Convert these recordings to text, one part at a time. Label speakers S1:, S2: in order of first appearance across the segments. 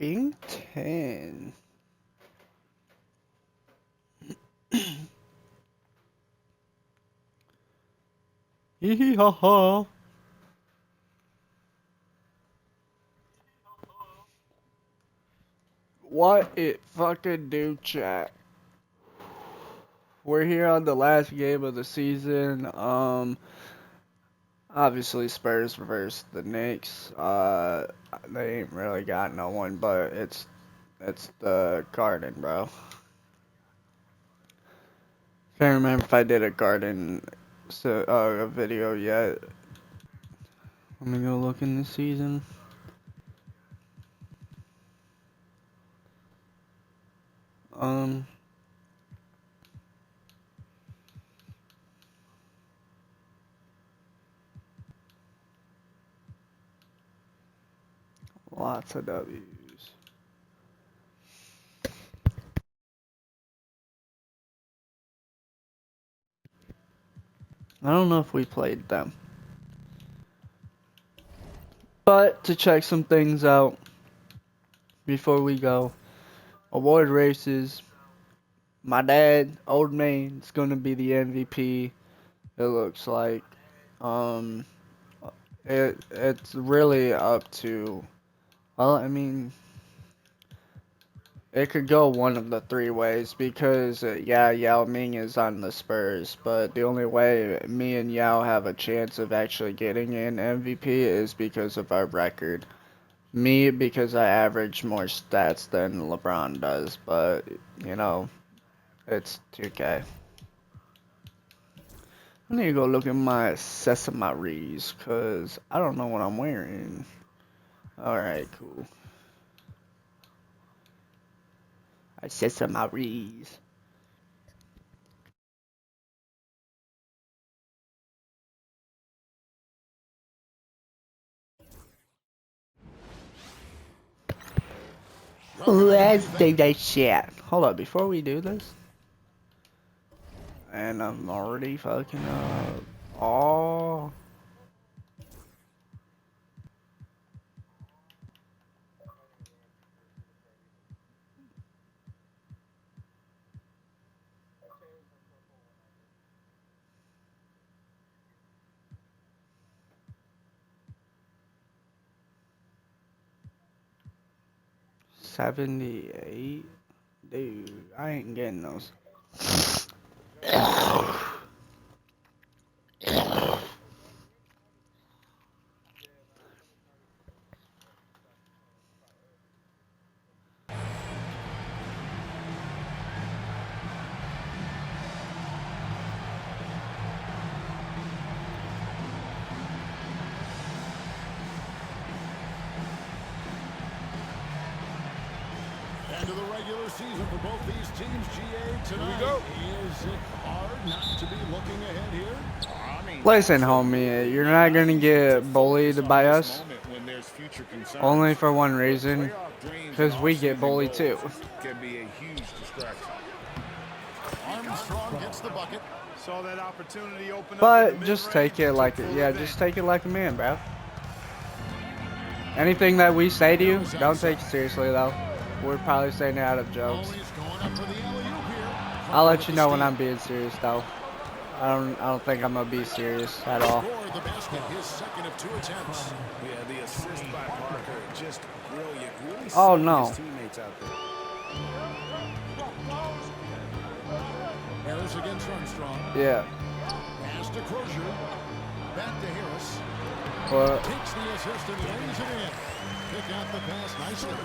S1: Irvington. Hee hee ha ha. What it fucking do, chat? We're here on the last game of the season. Obviously Spurs versus the Knicks. They ain't really got no one, but it's the Garden, bro. Can't remember if I did a Garden a video yet. Let me go look in the season. Lots of W's. I don't know if we played them. But to check some things out before we go, award races. My dad, Old Man, is going to be the MVP. It looks like. It's really up to. Well, I mean, it could go one of the three ways because, yeah, Yao Ming is on the Spurs, but the only way me and Yao have a chance of actually getting an MVP is because of our record. Me, because I average more stats than LeBron does, but, you know, it's 2K. I need to go look at my accessories, because I don't know what I'm wearing. Alright, cool. Accessories. Let's do that shit. Hold up, before we do this. And I'm already fucking up. Oh. $78? Dude, I ain't getting those.
S2: End of the regular season for both these teams. GA tonight. Is it hard not to be looking ahead here?
S1: Listen, homie, you're not gonna get bullied by us. Only for one reason, because we get bullied too.
S3: Can be a huge distraction.
S2: Armstrong gets the bucket.
S3: Saw that opportunity open up.
S1: But just take it like just take it like a man, bro. Anything that we say to you, don't take it seriously though. We're probably saying it out of jokes. I'll let you know when I'm being serious though. I don't think I'm gonna be serious at all.
S2: His second of 2 attempts.
S3: Yeah, the assist by Parker, just brilliant. Really
S1: Oh no.
S3: his teammates out there.
S2: Harris against Armstrong.
S1: Yeah.
S2: Pass to Crozier. Back to Harris.
S1: But
S2: Takes the assist and lays it in. Pick out the pass nicely.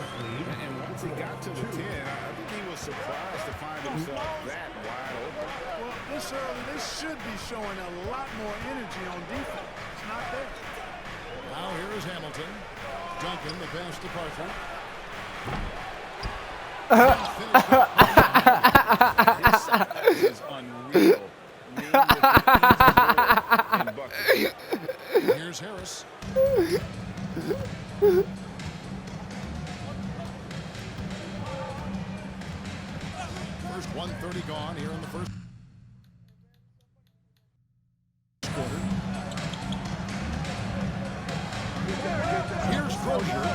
S3: And once he got to the 10, I think he was surprised to find himself that wide open.
S4: Well, this early, they should be showing a lot more energy on defense. It's not there.
S2: Now here is Hamilton. Duncan, the pass to Parker.
S3: This is unreal.
S2: Here's Harris. First 1:30 gone here in the first quarter. Here's Crozier.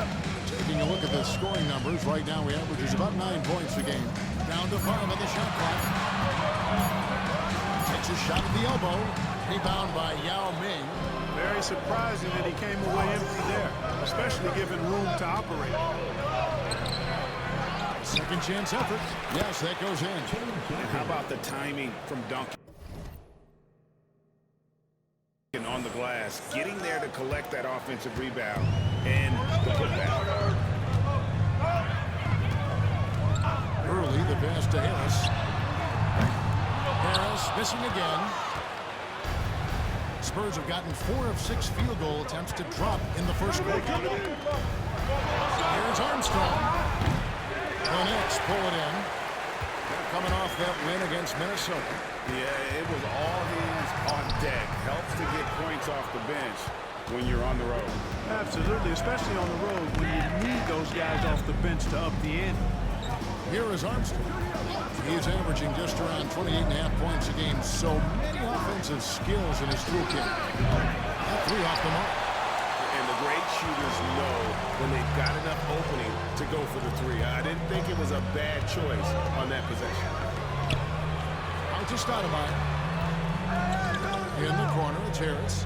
S2: look at the scoring numbers. Right now, we averages about 9 points a game. Down to 5 on the shot clock. Takes a shot at the elbow. Rebound by Yao Ming.
S4: Very surprising that he came away empty there, especially given room to operate.
S2: Second chance effort. Yes, that goes in.
S3: And how about the timing from Duncan on the glass, getting there to collect that offensive rebound and the putback.
S2: Early, the pass to Harris. Harris missing again. Spurs have gotten 4 of 6 field goal attempts to drop in the first quarter. Here's Armstrong. The Knicks pull it in. They're coming off that win against Minnesota.
S3: Yeah, it was all hands on deck. Helps to get points off the bench when you're on the road.
S4: Absolutely, especially on the road when you need those guys off the bench to up the ante.
S2: Here is Armstrong. He's averaging just around 28.5 points a game. So many offensive skills in his toolkit. That 3 off the mark.
S3: And the great shooters know when they've got enough opening to go for the 3. I didn't think it was a bad choice on that possession.
S2: Out to Stoudemire. In the corner, it's Harris.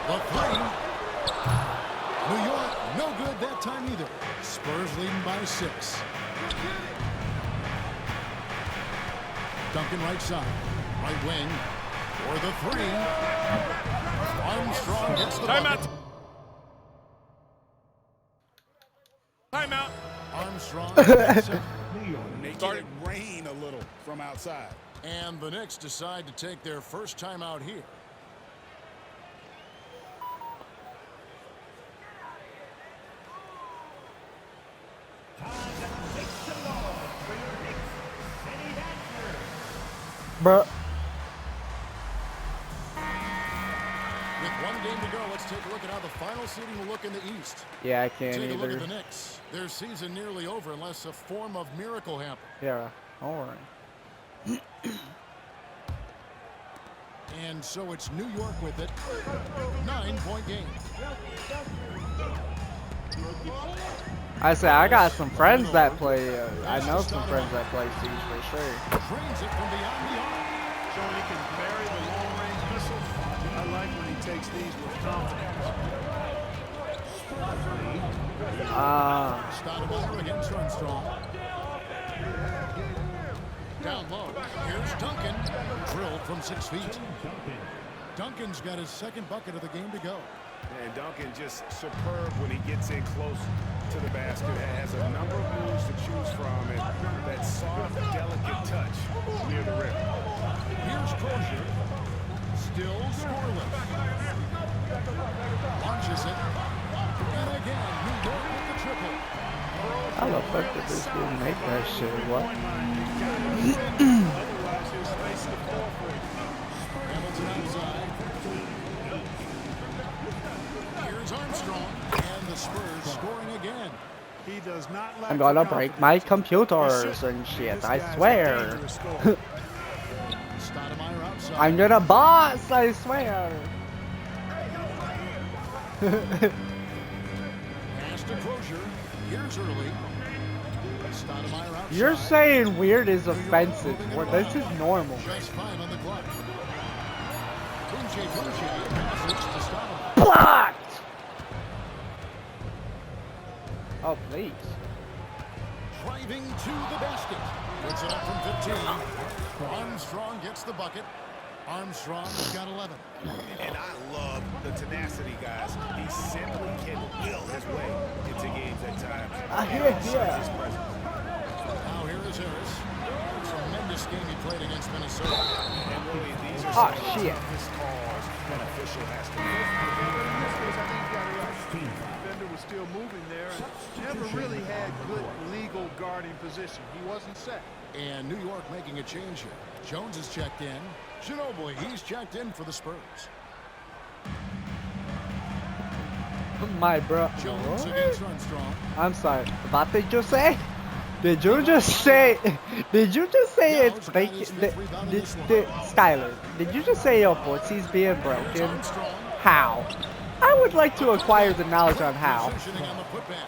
S2: The 3. New York, no good that time either. Spurs leading by 6. Duncan right side. Right wing. For the 3. Armstrong gets the bucket.
S3: Timeout.
S2: Armstrong.
S3: Making it rain a little from outside.
S2: And the Knicks decide to take their first timeout here.
S1: Bruh.
S2: With 1 game to go, let's take a look at how the final seeding will look in the East.
S1: Yeah, I can't
S2: Take a look
S1: either.
S2: at the Knicks. Their season nearly over unless a form of miracle happens.
S1: Yeah, alright.
S2: And so it's New York with it. 9-point game.
S1: I say I got some friends that play. I know some friends that play Siege for sure.
S2: Drains it from beyond the arc.
S4: Showing he can bury the long-range missile. I like when he takes these with confidence.
S2: Stoudemire against Armstrong. Down low. Here's Duncan. Drilled from 6 feet. Duncan's got his second bucket of the game to go.
S3: And Duncan just superb when he gets in close to the basket. Has a number of moves to choose from, and that soft, delicate touch near the rim.
S2: Here's Crozier. Still scoreless. Launches it. And again, New York with the triple.
S1: How the fuck did this dude make that shit? What?
S4: Otherwise, he'll space the floor for you.
S2: Hamilton outside. Here's Armstrong. And the Spurs scoring again.
S4: He does not lack
S1: I'm gonna
S4: the
S1: break my
S4: confidence.
S1: computers and shit,
S4: This
S1: I
S4: guy's a
S1: swear.
S4: dangerous scorer.
S2: Stoudemire outside.
S1: I'm gonna boss, I swear.
S2: Pass to Crozier. Here's early. Stoudemire outside.
S1: You're saying weird is offensive. Well, this is normal.
S2: Just fine on the clock. Boucher passes to Stoudemire.
S1: Blocked! Oh, please.
S2: Driving to the basket. Puts it up from 15. Armstrong gets the bucket. Armstrong's got 11.
S3: And I love the tenacity, guys. He simply can will his way into games at times.
S1: Yeah.
S2: Now here is Harris. Tremendous game he played against Minnesota.
S3: And really, these are
S1: Oh,
S3: some of the
S1: shit.
S3: toughest calls an official has to make.
S4: Defender was still moving there and never really had good legal guarding position. He wasn't set.
S2: And New York making a change here. Jones is checked in. Ginobili, he's checked in for the Spurs.
S1: My bro.
S2: Jones against Armstrong.
S1: I'm sorry. What did you say? Did you just say? Did you just say it's breaking? Skyler, did you just say your pussy's being broken?
S2: Armstrong.
S1: How? I would like to acquire the knowledge on how.
S2: Positioning on the putback.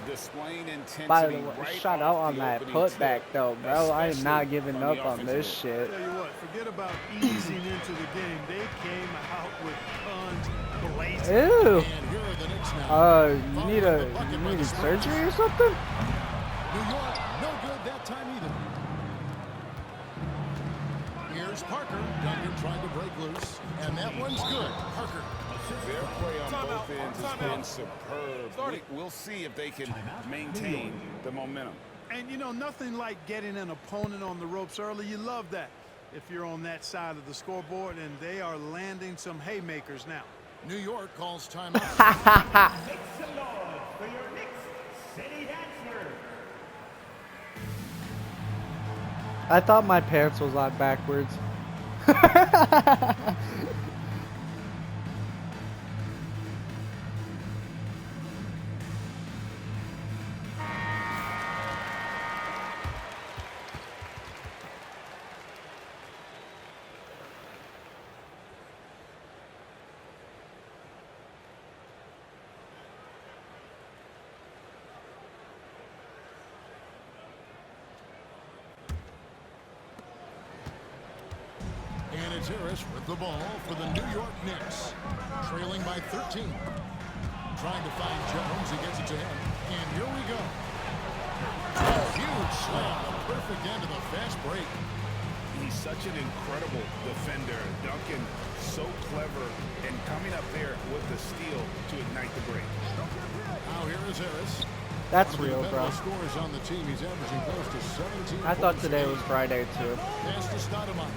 S3: Displaying intensity.
S1: By the way,
S3: right
S1: shout
S3: off
S1: out on
S3: the
S1: that
S3: opening
S1: putback
S3: tip,
S1: though, bro. I am
S3: especially
S1: not giving
S3: from
S1: up
S3: the
S1: on this
S3: offensive
S1: shit.
S4: Tell you what, forget about easing into the game. They came out with guns blazing.
S1: Ew.
S2: And here are the Knicks now.
S1: You need surgery or something?
S2: New York, no good that time either. Here's Parker. Duncan trying to break loose. And that one's good. Parker.
S3: Their play on both ends has been superb. We'll see if they can maintain the momentum.
S4: And, you know, nothing like getting an opponent on the ropes early. You love that if you're on that side of the scoreboard, and they are landing some haymakers now.
S2: New York calls timeout.
S1: I thought my pants was on backwards.
S2: And it's Harris with the ball for the New York Knicks. Trailing by 13. Trying to find Jones. He gets it to him. And here we go. A huge slam. The perfect end of the fast break.
S3: He's such an incredible defender. Duncan, so clever, and coming up there with the steal to ignite the break.
S2: Now here is Harris.
S1: That's
S2: One of the
S1: real, bro.
S2: dependable scores on the team. He's averaging close to 17
S1: I thought
S2: points
S1: today
S2: a
S1: was
S2: game.
S1: Friday too.
S2: Pass to Stoudemire.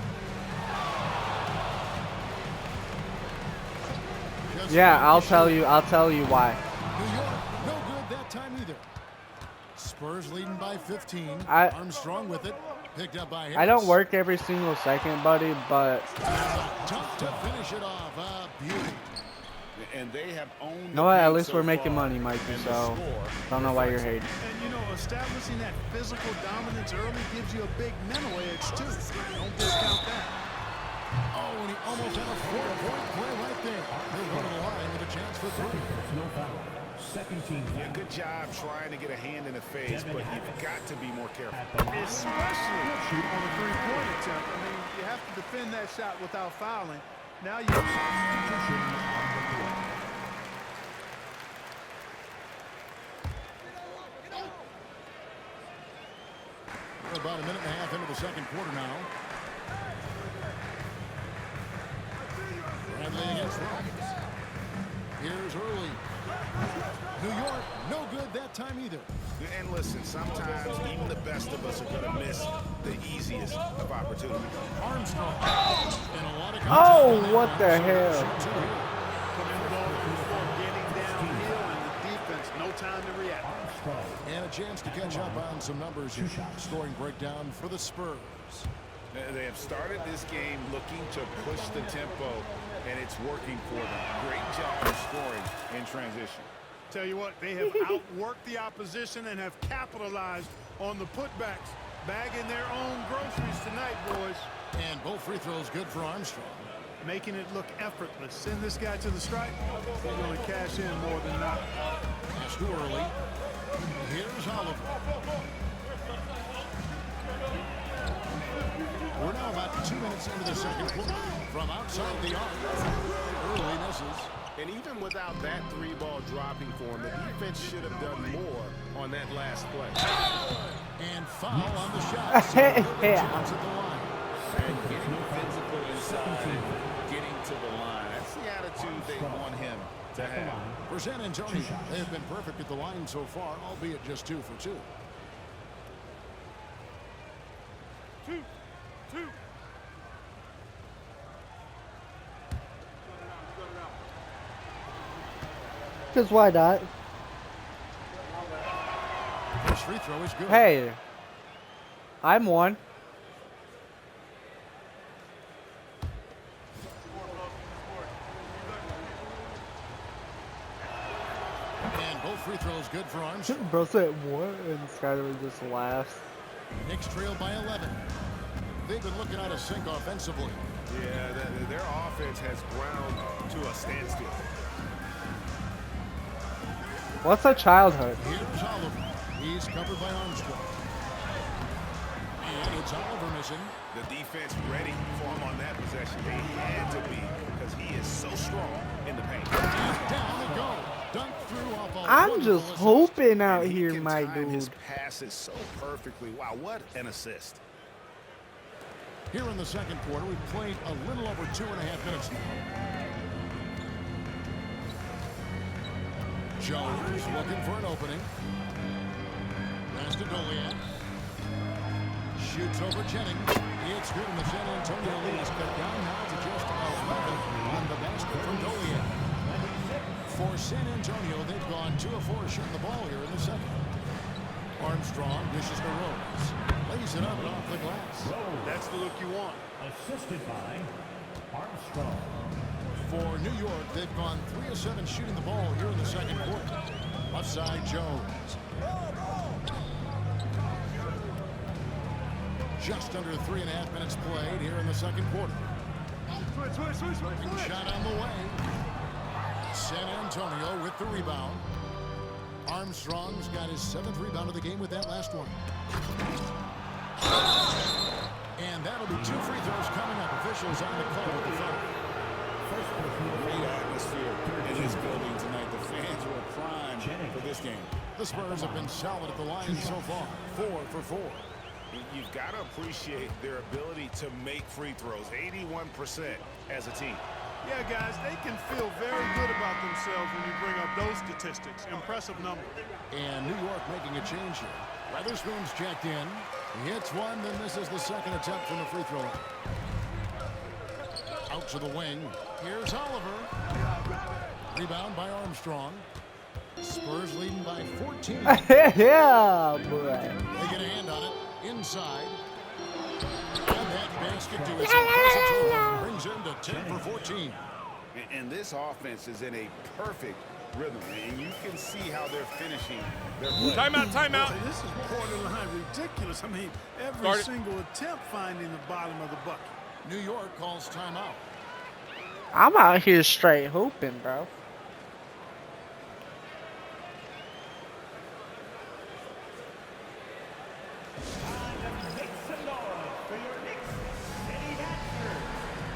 S1: Yeah, I'll tell you why.
S2: New York, no good that time either. Spurs leading by 15.
S1: I-
S2: Armstrong with it. Picked up by Harris.
S1: I don't work every single second, buddy, but
S2: Dunk to finish it off. Beauty.
S3: And they have owned
S1: you know what? At
S3: the paint
S1: least
S3: so
S1: we're making
S3: far,
S1: money, Mikey,
S3: and the
S1: so
S3: score
S1: don't know why you're
S3: reflects it.
S1: hating.
S4: And, you know, establishing that physical dominance early gives you a big mental edge, too. Don't discount that.
S2: Oh, and he almost had a 4-point play right there. He'll go to the line with a chance for three.
S3: Yeah, good job trying to get a hand in the face, but you've got to be more careful.
S4: Especially on a three-point attempt. I mean, you have to defend that shot without fouling. Now you...
S2: We're about a minute and a half into the second quarter now. Bradley against Rockets. Here's Early. New York, no good that time either.
S3: And listen, sometimes even the best of us are going to miss the easiest of opportunities.
S2: Armstrong. And a lot of
S1: Oh, what the hell?
S4: Getting downhill and the defense, no time to react.
S2: And a chance to catch up on some numbers here. Scoring breakdown for the Spurs.
S3: They have started this game looking to push the tempo, and it's working for them. Great job of scoring in transition.
S4: Tell you what, they have outworked the opposition and have capitalized on the putbacks. Bagging their own groceries tonight, boys.
S2: And both free throws good for Armstrong.
S4: Making it look effortless. Send this guy to the stripe. He's going to cash in more than not.
S2: Pass to Early. Here's Oliver. We're now about 2 minutes into the second quarter. From outside the arc, Early misses.
S3: And even without that three-ball dropping for him, the defense should have done more on that last play.
S2: And foul on the shot. So
S1: Yeah.
S2: chance at the line.
S3: And getting physical inside and getting to the line. That's the attitude they want him to have.
S2: For San Antonio, they have been perfect at the line so far, albeit just 2 for 2.
S4: Two.
S1: Because why not?
S2: First free throw is good.
S1: Hey, I'm one.
S2: And both free throws good for Armstrong.
S1: Bro said what? And Skyler just laughs.
S2: Knicks trail by 11. They've been looking out of sync offensively.
S3: Yeah, their offense has ground to a standstill.
S1: What's a childhood?
S2: Here's Oliver. He's covered by Armstrong. And it's Oliver missing.
S3: The defense ready for him on that possession. They had to be because he is so strong in the paint.
S2: And down they go. Dunked through off a
S1: I'm
S2: wonderful
S1: just
S2: assist.
S1: hoping out
S3: And he
S1: here,
S3: can
S1: my
S3: time his
S1: dude.
S3: passes so perfectly. Wow, what an assist.
S2: Here in the second quarter, we've played a little over 2.5 minutes now. Jones looking for an opening. Pass to Dolian. Shoots over Jennings. It's good, and the San Antonio lead is cut down now to just 11 on the basket from Dolian. For San Antonio, they've gone 2 of 4 shooting the ball here in the second. Armstrong dishes to Rose. Lays it up and off the glass.
S4: That's the look you want.
S5: Assisted by Armstrong.
S2: For New York, they've gone 3 of 7 shooting the ball here in the second quarter. Left side, Jones. Just under 3.5 minutes played here in the second quarter. Big shot on the way. San Antonio with the rebound. Armstrong's got his 7th rebound of the game with that last one. And that'll be 2 free throws coming up. Officials on the call with the foul.
S3: Great atmosphere in this building tonight. The fans were primed for this game.
S2: The Spurs have been solid at the line so far. 4 for 4.
S3: You've got to appreciate their ability to make free throws. 81% as a team.
S4: Yeah, guys, they can feel very good about themselves when you bring up those statistics. Impressive number.
S2: And New York making a change here. Weatherspoon's checked in. He hits one, then this is the second attempt from the free throw line. Out to the wing. Here's Oliver. Rebound by Armstrong. Spurs leading by 14.
S1: Yeah, boy.
S2: They get a hand on it. Inside. And that basket to his total brings him to 10 for 14.
S3: And this offense is in a perfect rhythm, and you can see how they're finishing their play.
S4: Timeout. This is borderline ridiculous. I mean, every single attempt finding the bottom of the bucket.
S2: New York calls timeout.
S1: I'm out here straight hooping, bro.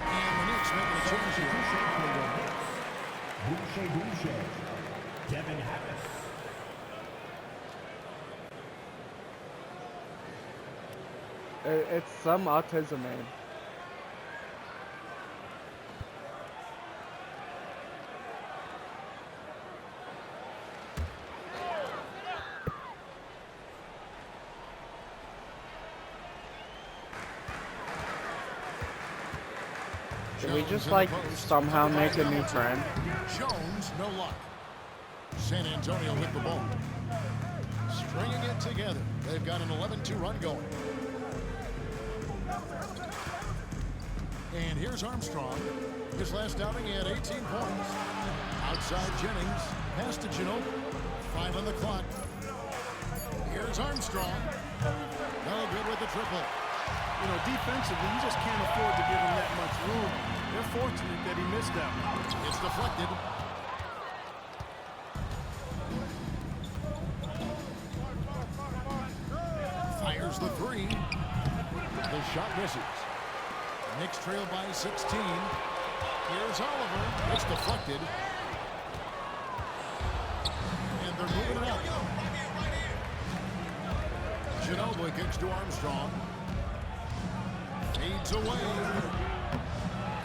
S2: And the Knicks making a change here.
S5: Boucher. Devin Harris.
S1: It's some autism, man. Did we just like somehow make a new friend?
S2: Jones, no luck. San Antonio with the ball. Stringing it together. They've got an 11-2 run going. And here's Armstrong. His last outing, he had 18 points. Outside Jennings. Pass to Ginobili. 5 on the clock. Here's Armstrong. No good with the triple.
S4: You know, defensively, you just can't afford to give him that much room. They're fortunate that he missed that one.
S2: It's deflected. Fires the 3. The shot misses. Knicks trail by 16. Here's Oliver. It's deflected. And they're moving it up. Ginobili kicks to Armstrong. Fades away.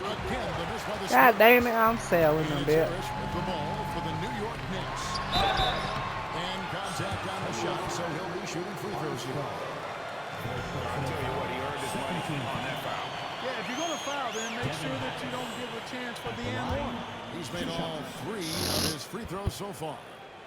S2: Again, the miss by the
S1: God damn it, I'm sailing a bit.
S2: with the ball for the New York Knicks. And contact on the shot, so he'll be shooting free throws here.
S3: I'll tell you what, he earned his money on that foul.
S4: Yeah, if you're going to foul, then make sure that you don't give a chance for the and one.
S2: He's made all 3 of his free throws so far.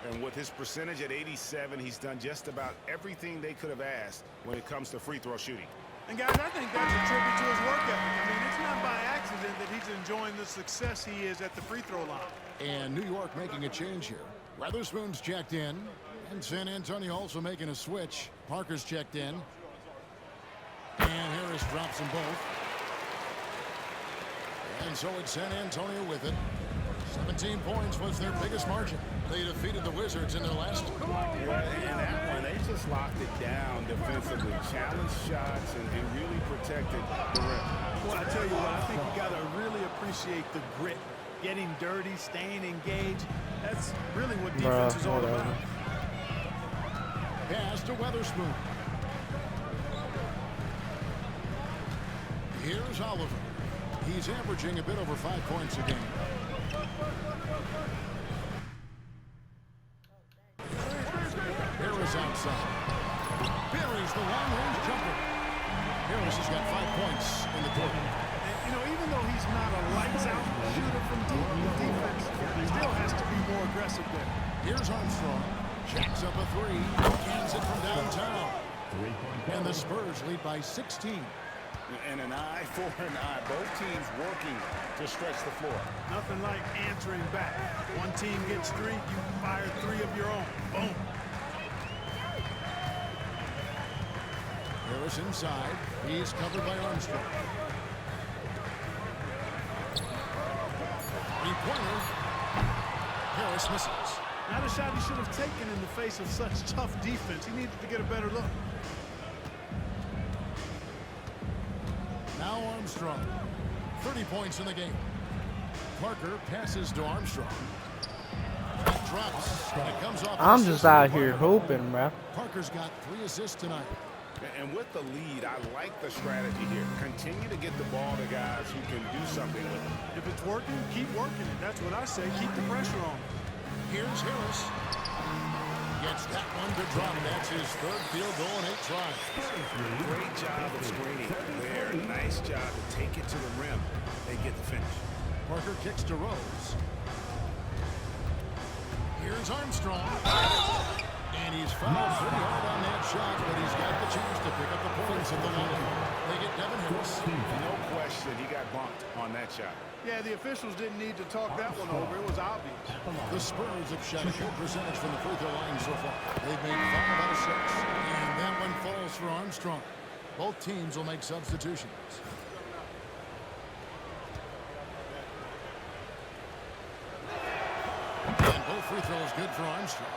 S3: And with his percentage at 87, he's done just about everything they could have asked when it comes to free throw shooting.
S4: And guys, I think that's a tribute to his work ethic. I mean, it's not by accident that he's enjoying the success he is at the free throw line.
S2: And New York making a change here. Weatherspoon's checked in. And San Antonio also making a switch. Parker's checked in. And Harris drops them both. And so it's San Antonio with it. 17 points was their biggest margin. They defeated the Wizards in their last.
S3: Yeah, in that one, they just locked it down defensively, challenged shots, and really protected the rim.
S4: Well, I tell you what, I think you got to really appreciate the grit. Getting dirty, staying engaged. That's really what defense is all about.
S2: Pass to Weatherspoon. Here's Oliver. He's averaging a bit over 5 points a game. Harris outside. Buries the long-range jumper. Harris has got 5 points in the quarter.
S4: You know, even though he's not a lights-out shooter from deep, the defense still has to be more aggressive there.
S2: Here's Armstrong. Jacks up a three. Cans it from downtown. And the Spurs lead by 16.
S3: And an eye for an eye. Both teams working to stretch the floor.
S4: Nothing like answering back. One team gets 3, you fire 3 of your own. Boom.
S2: Harris inside. He's covered by Armstrong. Three-pointer. Harris misses.
S4: Not a shot he should have taken in the face of such tough defense. He needed to get a better look.
S2: Now Armstrong. 30 points in the game. Parker passes to Armstrong. Drops. And it comes off.
S1: I'm just out here hoping, bro.
S2: Parker's got 3 assists tonight.
S3: And with the lead, I like the strategy here. Continue to get the ball to guys who can do something with it.
S4: If it's working, keep working it. That's what I say. Keep the pressure on.
S2: Here's Harris. Gets that one to drop. That's his 3rd field goal in 8 tries.
S3: Great job of screening there. Nice job to take it to the rim. They get the finish.
S2: Parker kicks to Rose. Here's Armstrong. And he's fouled pretty hard on that shot, but he's got the chance to pick up the points at the line. They get Devin Harris.
S3: No question he got bumped on that shot.
S4: Yeah, the officials didn't need to talk that one over. It was obvious.
S2: The Spurs have shot a good percentage from the free throw line so far. They've made 5 out of 6. And that one falls for Armstrong. Both teams will make substitutions. And both free throws good for Armstrong.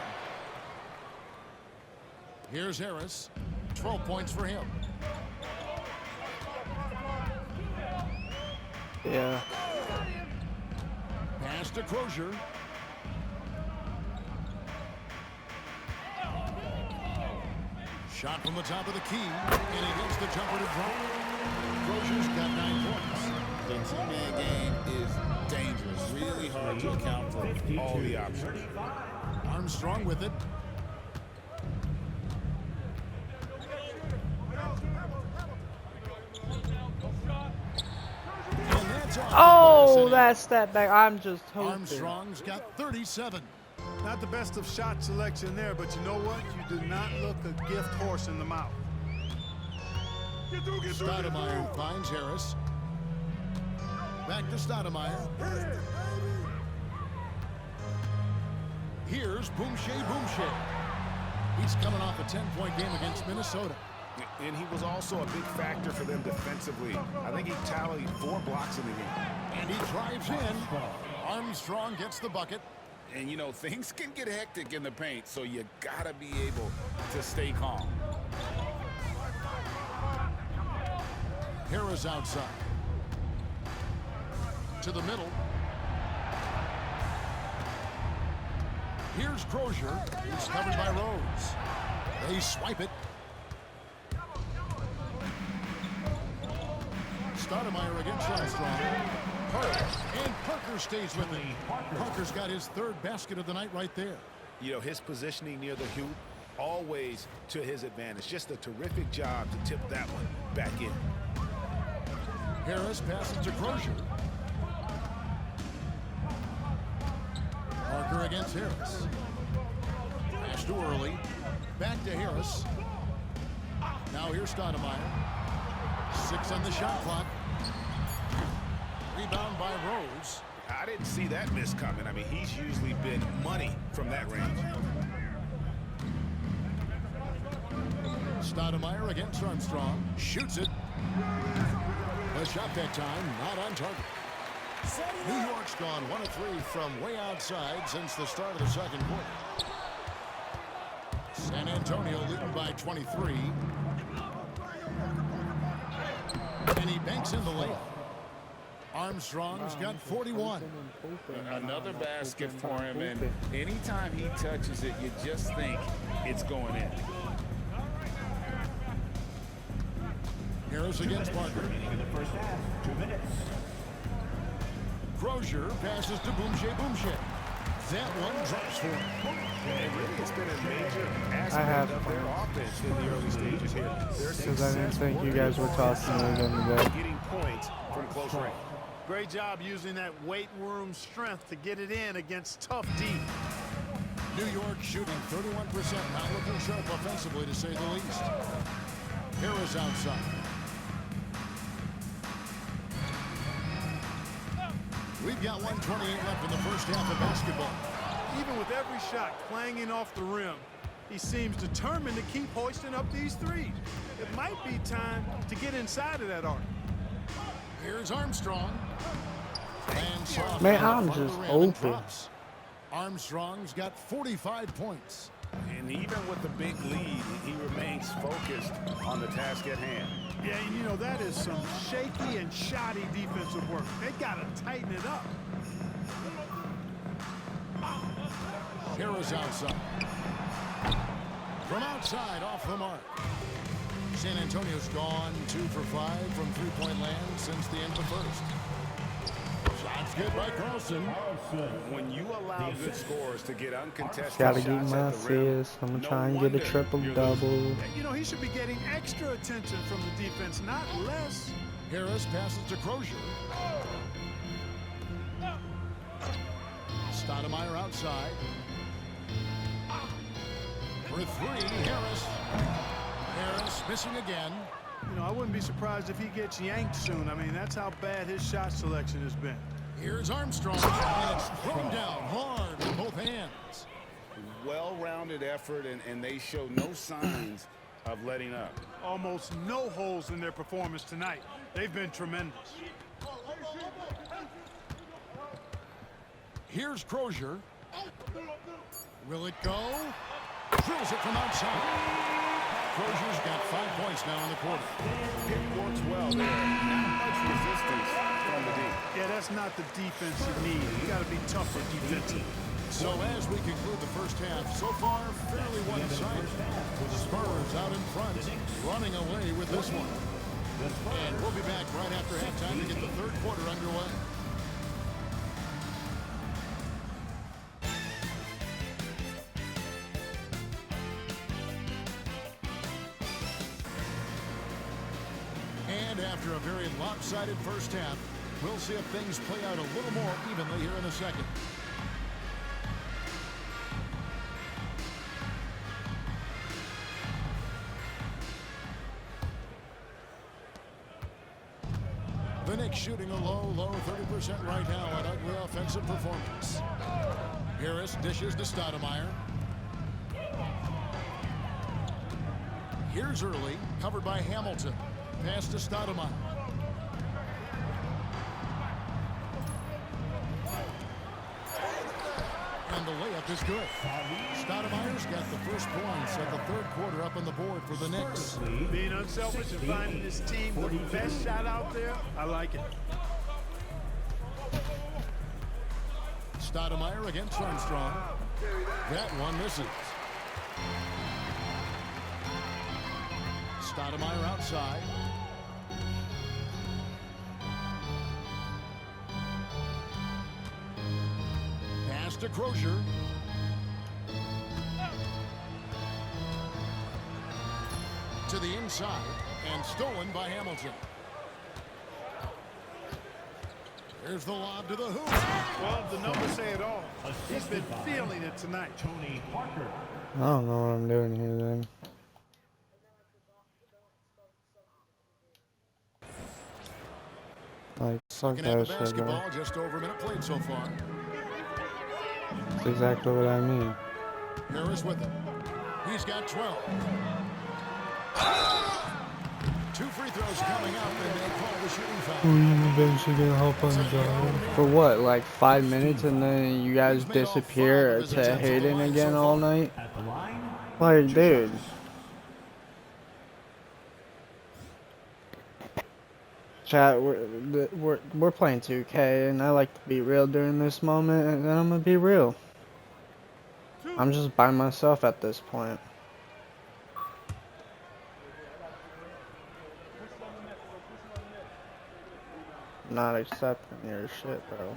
S2: Here's Harris. 12 points for him.
S1: Yeah.
S2: Pass to Crozier. Shot from the top of the key, and he gets the jumper to drop. Crozier's got 9 points.
S3: The two-man game is dangerous. Really hard to account for all the options.
S2: Armstrong with it.
S1: Oh, that step back. I'm just hoping.
S2: Armstrong's got 37.
S4: Not the best of shot selection there, but you know what? You do not look a gift horse in the mouth.
S2: Stoudemire finds Harris. Back to Stoudemire. Here's Boucher. He's coming off a 10-point game against Minnesota.
S3: And he was also a big factor for them defensively. I think he tallied 4 blocks in the game.
S2: And he drives in. Armstrong gets the bucket.
S3: And, you know, things can get hectic in the paint, so you got to be able to stay calm.
S2: Harris outside. To the middle. Here's Crozier. He's covered by Rose. They swipe it. Stoudemire against Armstrong. And Parker stays with him. Parker's got his 3rd basket of the night right there.
S3: You know, his positioning near the hoop, always to his advantage. Just a terrific job to tip that one back in.
S2: Harris passes to Crozier. Parker against Harris. Pass to Early. Back to Harris. Now here's Stoudemire. 6 on the shot clock. Rebound by Rose.
S3: I didn't see that miss coming. I mean, he's usually been money from that range.
S2: Stoudemire against Armstrong. Shoots it. The shot that time not on target. New York's gone 1 of 3 from way outside since the start of the second quarter. San Antonio leading by 23. And he banks in the layup. Armstrong's got 41.
S3: Another basket for him, and anytime he touches it, you just think it's going in.
S2: Harris against Parker.
S5: In the first half, 2 minutes.
S2: Crozier passes to Boucher. That one drops for him.
S3: And really, it's been a major
S1: I have
S3: aspect of their offense in the early stages here.
S1: because I didn't think you guys were talking to them today.
S3: Getting points from close range.
S4: Great job using that weight room strength to get it in against tough D.
S2: New York shooting 31%, not looking sharp offensively to say the least. Harris outside. We've got 1:28 left in the first half of basketball.
S4: Even with every shot clanging off the rim, he seems determined to keep hoisting up these threes. It might be time to get inside of that arc.
S2: Here's Armstrong. And soft
S1: Man,
S2: on
S1: I'm
S2: the front of
S1: just
S2: the rim and
S1: open.
S2: drops. Armstrong's got 45 points.
S3: And even with the big lead, he remains focused on the task at hand.
S4: Yeah, and you know, that is some shaky and shoddy defensive work. They got to tighten it up.
S2: Harris outside. From outside, off the mark. San Antonio's gone 2 for 5 from three-point land since the end of the first. Shots good by Carlson.
S3: When you allow good scores to get uncontested
S1: Gotta
S3: shots
S1: get my
S3: at the rim,
S1: assists. I'm
S3: no
S1: trying to get a
S3: wonder
S1: triple-double.
S4: You know, he should be getting extra attention from the defense, not less.
S2: Harris passes to Crozier. Stoudemire outside. For 3, Harris. Harris missing again.
S4: You know, I wouldn't be surprised if he gets yanked soon. I mean, that's how bad his shot selection has been.
S2: Here's Armstrong. And it's thrown down hard with both hands.
S3: Well-rounded effort, and they show no signs of letting up.
S4: Almost no holes in their performance tonight. They've been tremendous.
S2: Here's Crozier. Will it go? Drills it from outside. Crozier's got 5 points now in the quarter.
S3: It works well there. Not much resistance from the D.
S4: Yeah, that's not the defense you need. You got to be tougher defensively.
S2: So as we conclude the first half, so far fairly one-sided. The Spurs out in front, running away with this one. And we'll be back right after halftime to get the third quarter underway. And after a very lopsided first half, we'll see if things play out a little more evenly here in the second. The Knicks shooting a low 30% right now on ugly offensive performance. Harris dishes to Stoudemire. Here's Early, covered by Hamilton. Pass to Stoudemire. And the layup is good. Stoudemire's got the first points of the third quarter up on the board for the Knicks.
S4: Being unselfish and finding his team the best shot out there, I like it.
S2: Stoudemire against Armstrong. That one misses. Stoudemire outside. Pass to Crozier. To the inside and stolen by Hamilton. There's the lob to the hoop.
S4: Well, the numbers say it all. He's been feeling it tonight.
S5: Tony Parker.
S1: I don't know what I'm doing here then. Like, fuck
S2: Looking at
S1: that
S2: the
S1: shit, bro.
S2: basketball, just over a minute played so far.
S1: That's exactly what I mean.
S2: Harris with it. He's got 12. 2 free throws coming up, and they call the shooting foul.
S6: Eventually gonna hop on the job.
S1: For what, like 5 minutes, and then you guys disappear to Hayden again all night?
S5: At the line,
S1: Like, dude. Chat, we're playing 2K, and I like to be real during this moment, and I'm gonna be real. I'm just by myself at this point. Not accepting your shit, bro.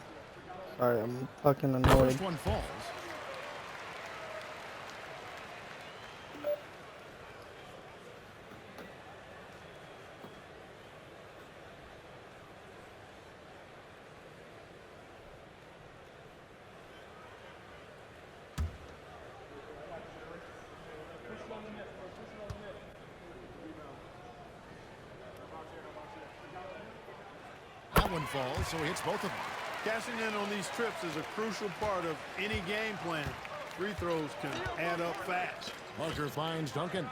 S1: Sorry, I'm fucking annoyed.
S2: First one falls. That one falls, so he hits both of them.
S4: Cashing in on these trips is a crucial part of any game plan. Free throws can add up fast.
S2: Parker finds Duncan.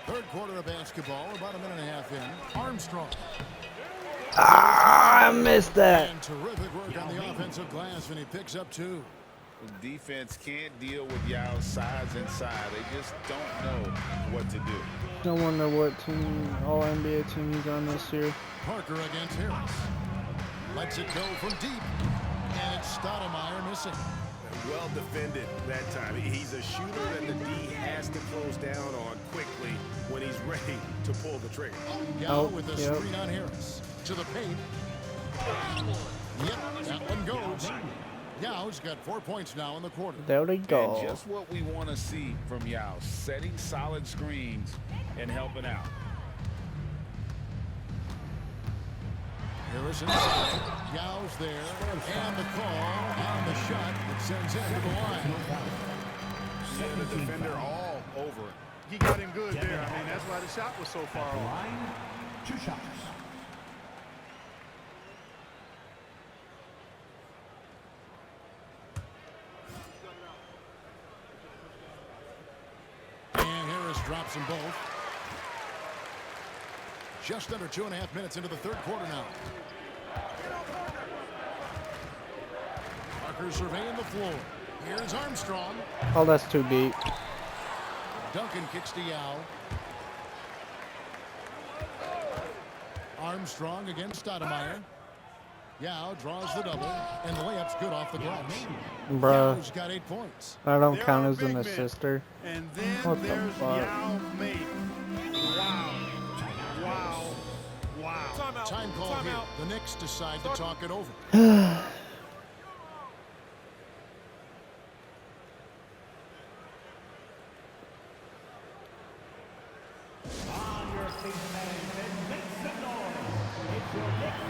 S2: Third quarter of basketball, about a minute and a half in. Armstrong.
S1: Ah, I missed that.
S2: And terrific work on the offensive glass, and he picks up 2.
S3: The defense can't deal with Yao's size inside. They just don't know what to do.
S1: No wonder what team, all NBA team he's on this year.
S2: Parker against Harris. Lets it go from deep. And it's Stoudemire missing.
S3: Well defended that time. He's a shooter that the D has to close down on quickly when he's ready to pull the trigger.
S2: Yao with a screen on Harris. To the paint. Yep, that one goes. Yao's got 4 points now in the quarter.
S1: There we go.
S3: And just what we want to see from Yao, setting solid screens and helping out.
S2: Harris inside. Yao's there. And the call on the shot that sends him to the line.
S3: Yeah, the defender all over it.
S4: He got him good there. I mean, that's why the shot was so far
S5: at the
S4: off.
S5: line, 2 shots.
S2: And Harris drops them both. Just under 2.5 minutes into the third quarter now. Parker surveying the floor. Here's Armstrong.
S1: Oh, that's too deep.
S2: Duncan kicks to Yao. Armstrong against Stoudemire. Yao draws the double, and the layup's good off the glass.
S1: Bruh,
S2: Yao's got 8 points.
S1: I don't
S4: There
S1: count
S4: are
S1: as an
S4: big men.
S1: assister.
S4: And then
S1: What the
S4: there's
S1: fuck?
S4: Yao Ming. Wow. Wow. Wow.
S2: Time call here. The Knicks decide to talk it over.
S5: On your station management, make some noise. It's your Knicks.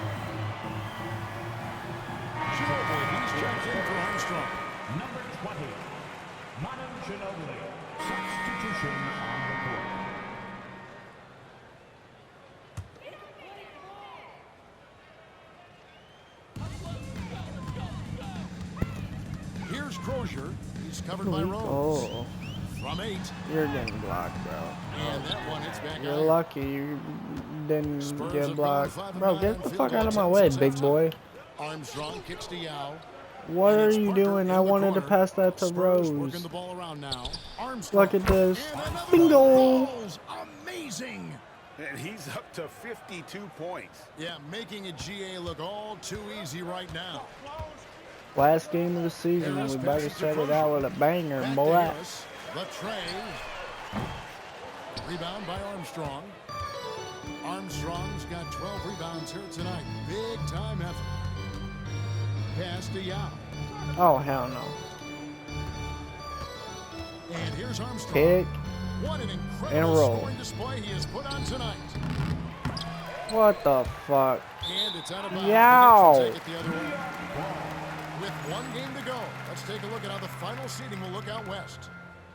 S2: He's checked in for Armstrong.
S5: Number 20, Manu Ginobili. Substitution on the court.
S2: Here's Crozier. He's covered by Rose.
S1: Oh,
S2: From 8.
S1: you're getting blocked, bro.
S2: And that one hits back
S1: You're
S2: out.
S1: lucky you didn't
S2: Spurs
S1: get
S2: have
S1: blocked.
S2: gone 5-9
S1: Bro, get
S2: on
S1: the
S2: field
S1: fuck
S2: goal
S1: out of my
S2: attempts
S1: way,
S2: since
S1: big
S2: halftime.
S1: boy.
S2: Armstrong kicks to Yao.
S1: What
S2: And
S1: are
S2: it's
S1: you
S2: Parker
S1: doing?
S2: in
S1: I
S2: the
S1: wanted to
S2: corner.
S1: pass that to
S2: Spurs working
S1: Rose.
S2: the ball around now. Armstrong.
S1: Look at this.
S2: And another one
S1: Bingo.
S2: falls. Amazing.
S3: And he's up to 52 points.
S2: Yeah, making a GA look all too easy right now.
S1: Last game of the season.
S2: Harris
S1: We better
S2: passes to
S1: set it
S2: Crozier.
S1: out with a banger,
S2: Back to
S1: boy.
S2: Harris. The tray. Rebound by Armstrong. Armstrong's got 12 rebounds here tonight. Big time effort. Pass to Yao.
S1: Oh, hell no.
S2: And here's Armstrong.
S1: Kick.
S2: What an
S1: And
S2: incredible
S1: roll.
S2: scoring display he has put on tonight.
S1: What the fuck?
S2: And it's out of bounds.
S1: Yow.
S2: The Knicks will take it the other way. With one game to go, let's take a look at how the final seeding will look out west.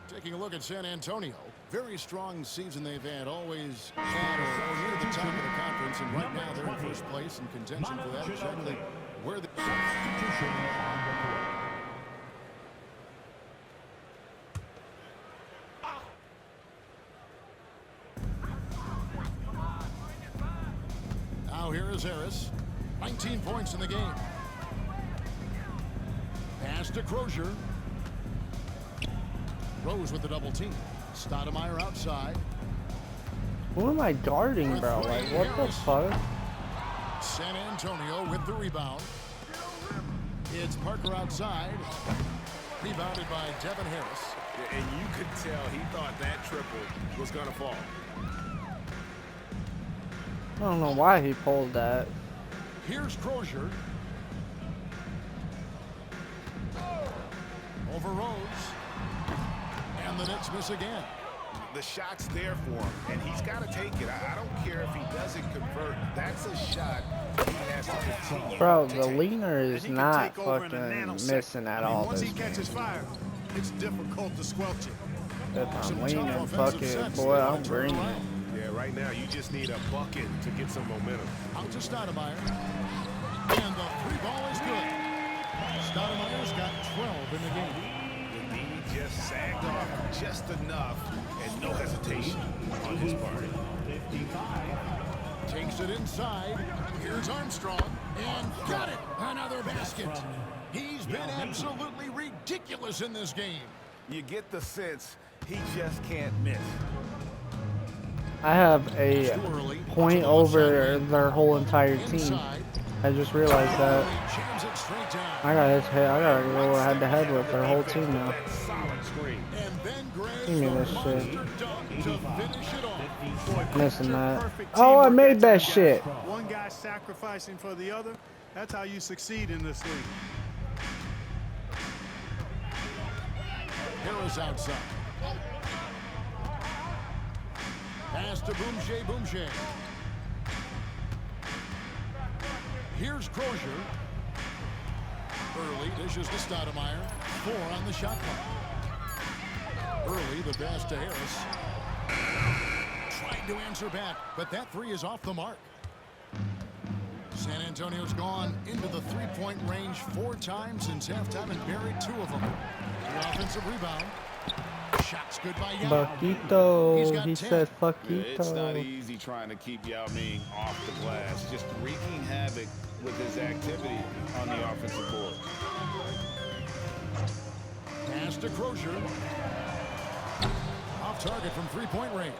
S2: Taking a look at San Antonio. Very strong season they've had, always at or near the top of the conference, and right now they're in first place in contention for that. Exactly where the
S5: Substitution on the court.
S2: 2 Now here is Harris. 19 points in the game. Pass to Crozier. Rose with the double team. Stoudemire outside.
S1: Who am I guarding, bro? Like, what the fuck?
S2: San Antonio with the rebound. It's Parker outside. Rebounded by Devin Harris.
S3: And you could tell he thought that triple was going to fall.
S1: I don't know why he pulled that.
S2: Here's Crozier. Over Rose. And the Knicks miss again.
S3: The shot's there for him, and he's got to take it. I don't care if he doesn't convert. That's a shot he has to continue.
S1: Bro,
S3: to
S1: the
S3: take.
S1: leaner is not fucking missing at all
S4: Once
S1: this
S4: he
S1: game.
S4: catches fire, it's difficult to squelch it.
S1: If I'm leaning, fuck it, boy, I'm green.
S3: Yeah, right now you just need a bucket to get some momentum.
S2: Out to Stoudemire. And the three ball is good. Stoudemire's got 12 in the game.
S3: The D just sagged off just enough, and no hesitation on his part.
S2: Takes it inside. Here's Armstrong. And got it. Another basket. He's been absolutely ridiculous in this game.
S3: You get the sense he just can't miss.
S1: I have a point over their whole entire team. I just realized that. I gotta go head to head with their whole team now. Give me this shit. Missing that. Oh, I made that shit.
S4: One guy sacrificing for the other. That's how you succeed in this league.
S2: Harris outside. Pass to Boucher. Here's Crozier. Early dishes to Stoudemire. 4 on the shot clock. Early the pass to Harris. Trying to answer back, but that 3 is off the mark. San Antonio's gone into the three-point range 4 times since halftime and buried 2 of them. The offensive rebound. Shots good by Yao.
S1: Fuckito. He said
S3: It's not
S1: fuckito.
S3: easy trying to keep Yao Ming off the glass, just wreaking havoc with his activity on the offensive board.
S2: Pass to Crozier. Off target from three-point range.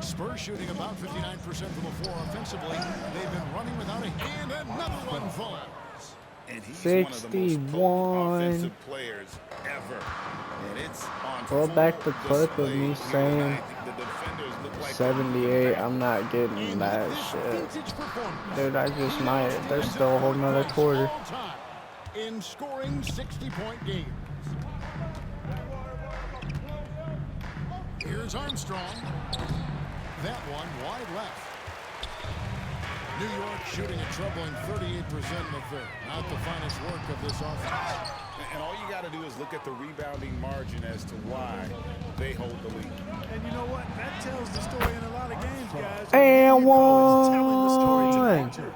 S2: Spurs shooting about 59% from the floor offensively. They've been running without a hand. Another one falls.
S3: And he's one of the most
S1: 61.
S3: potent offensive players ever. And it's on
S1: Go back to clip of
S3: display
S1: me
S3: here
S1: saying
S3: tonight. The defenders look like
S1: 78. I'm not getting that shit. Dude, I just might. There's still a whole nother quarter.
S2: In scoring 60-point games. Here's Armstrong. That one wide left. New York shooting a troubling 38% in the third. Not the finest work of this offense.
S3: And all you got to do is look at the rebounding margin as to why they hold the lead.
S4: And you know what? That tells the story in a lot of games, guys.
S1: And
S4: It's telling the story
S1: one.
S4: tonight, too.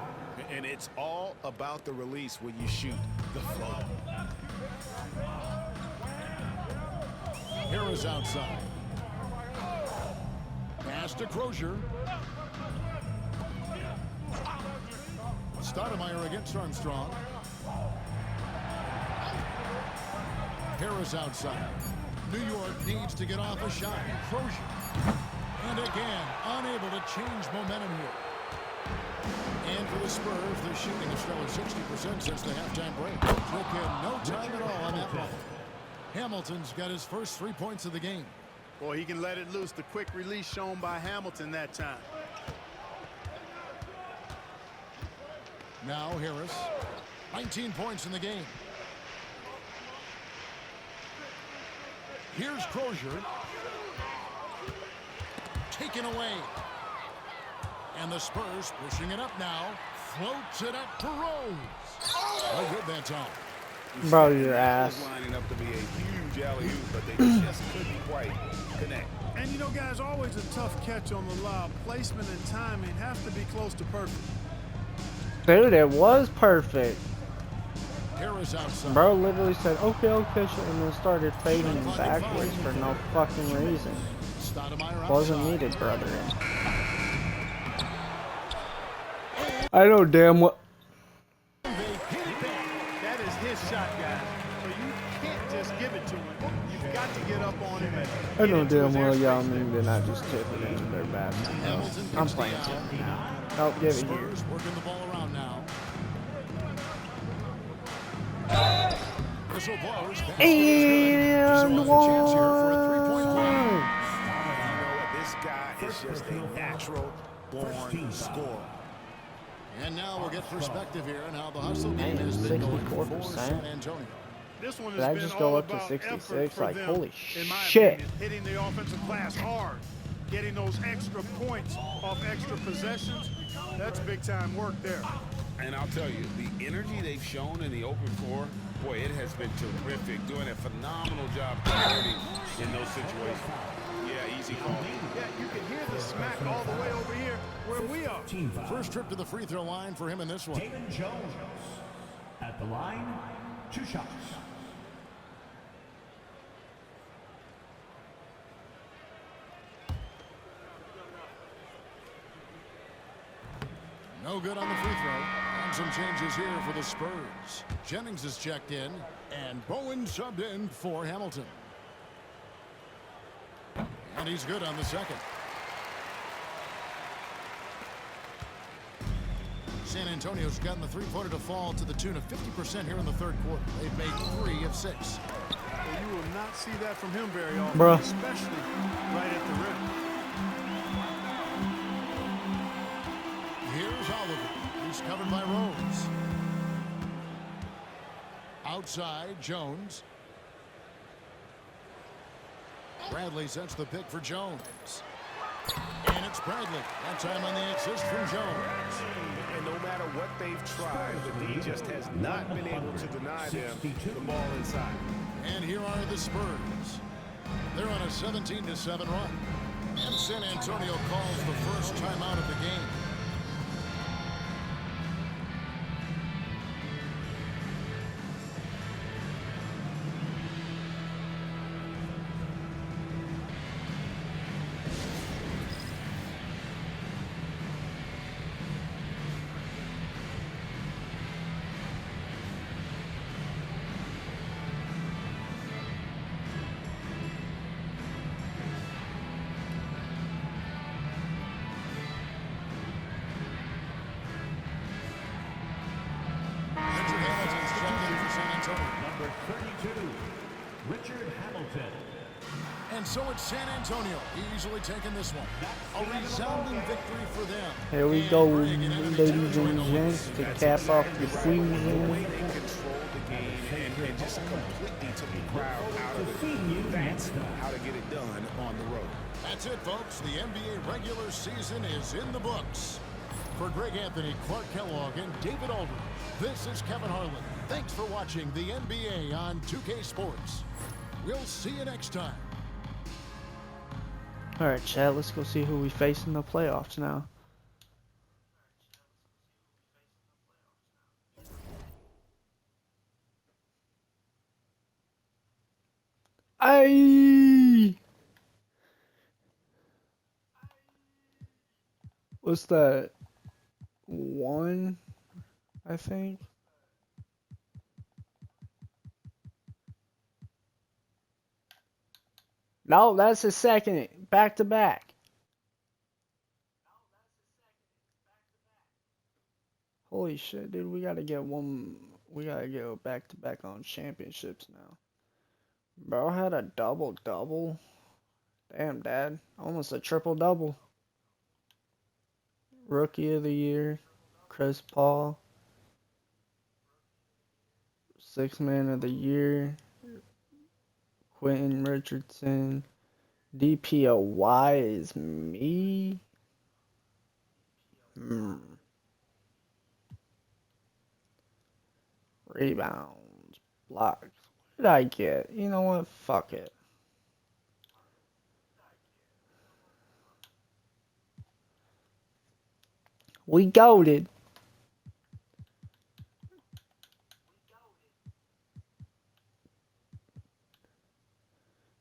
S3: And it's all about the release when you shoot the flow.
S2: Harris outside. Pass to Crozier. Stoudemire against Armstrong. Harris outside. New York needs to get off a shot. Crozier. And again, unable to change momentum here. And for the Spurs, they're shooting a stellar 60% since the halftime break. Took in no time at all on that one. Hamilton's got his first 3 points of the game.
S4: Boy, he can let it loose. The quick release shown by Hamilton that time.
S2: Now Harris, 19 points in the game. Here's Crozier. Taken away. And the Spurs pushing it up now. Floats it up to Rose. Oh, good that time.
S1: Bro, your ass.
S3: Lining up to be a huge alley-oop, but they just couldn't quite connect.
S4: And you know, guys, always a tough catch on the lob. Placement and timing have to be close to perfect.
S1: Dude, it was perfect.
S2: Harris outside.
S1: Bro literally said, okay, and then started fading backwards for no fucking reason.
S2: Stoudemire
S1: Wasn't
S2: outside.
S1: needed, brother. I know damn well.
S4: They hit it back. That is his shot, guys. So you can't just give it to him. You've got to get up on him and
S1: I
S4: get
S1: know
S4: into
S1: damn
S4: his
S1: well Yao
S4: airspace
S1: Ming
S4: there.
S1: did not just tip it into their basket.
S2: Hamilton
S1: I'm
S2: picks the
S1: playing
S2: out.
S1: tip now. Nope, give it here.
S2: Spurs working the ball around now. Whistle blows. Basket is good. So there's a chance here for a three-point play.
S3: You know what? This guy is just a natural born scorer.
S2: And now we'll get perspective here on how the hustle game has been going for
S1: 64%.
S2: San Antonio.
S4: This one
S1: Did
S4: has
S1: I
S4: been
S1: just go
S4: all
S1: up to
S4: about
S1: 66?
S4: effort for
S1: Like,
S4: them,
S1: holy
S4: in my
S1: shit.
S4: opinion. Hitting the offensive glass hard, getting those extra points off extra possessions. That's big-time work there.
S3: And I'll tell you, the energy they've shown in the open floor, boy, it has been terrific. Doing a phenomenal job converting in those situations. Yeah, easy call.
S4: Yeah, you can hear the smack all the way over here where we are.
S5: Team foul.
S2: First trip to the free throw line for him in this one.
S5: Damon Jones at the line, 2 shots.
S2: No good on the free throw. And some changes here for the Spurs. Jennings is checked in, and Bowen subbed in for Hamilton. And he's good on the second. San Antonio's gotten the three-pointer to fall to the tune of 50% here in the third quarter. They've made 3 of 6.
S4: Well, you will not see that from him very often,
S1: Bruh.
S4: especially right at the rim.
S2: Here's Oliver. He's covered by Rose. Outside, Jones. Bradley sets the pick for Jones. And it's Bradley. That time on the assist from Jones.
S3: And no matter what they've tried, the D just has not been able to deny them the ball inside.
S2: And here are the Spurs. They're on a 17-7 run. And San Antonio calls the first timeout of the game. Richard Hamilton's checked in for San Antonio.
S5: Number 32, Richard Hamilton.
S2: And so it's San Antonio easily taking this one. A resounding victory for them.
S1: Here we
S2: And
S1: go,
S2: bringing it into
S1: ladies and
S2: territory.
S1: gents, to cap off the
S3: The
S1: season.
S3: way they controlled the game and just completely took the crowd out of it. That's how to get it done on the road.
S2: That's it, folks. The NBA regular season is in the books. For Greg Anthony, Clark Kellogg, and David Aldridge, this is Kevin Harlan. Thanks for watching the NBA on 2K Sports. We'll see you next time.
S1: Alright, Chad, let's go see who we face in the playoffs now. Aye! What's that? 1, I think. No, that's his second. Back to back. Holy shit, dude. We gotta get one. We gotta go back to back on championships now. Bro had a double-double. Damn, Dad. Almost a triple-double. Rookie of the year. Chris Paul. Sixth man of the year. Quentin Richardson. DPOY is me. Rebounds. Blocks. What did I get? You know what? Fuck it. We goated.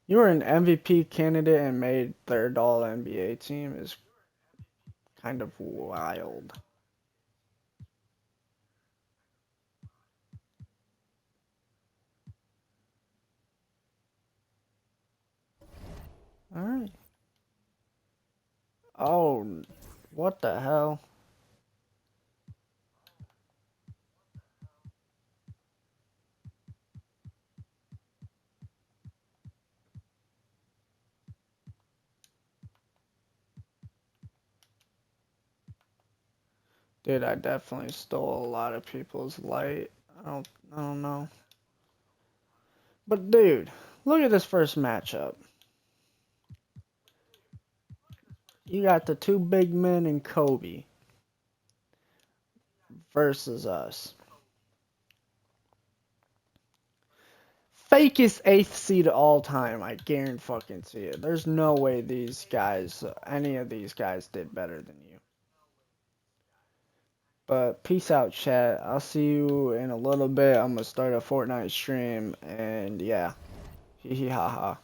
S1: You were an MVP candidate and made third all NBA team is kind of wild. Oh, what the hell? Dude, I definitely stole a lot of people's light. I don't know. But dude, look at this first matchup. You got the two big men and Kobe versus us. Fakest 8th seed of all time, I guarantee it. There's no way these guys, any of these guys did better than you. But peace out, chat. I'll see you in a little bit. I'm gonna start a Fortnite stream, and yeah. Hee hee ha ha.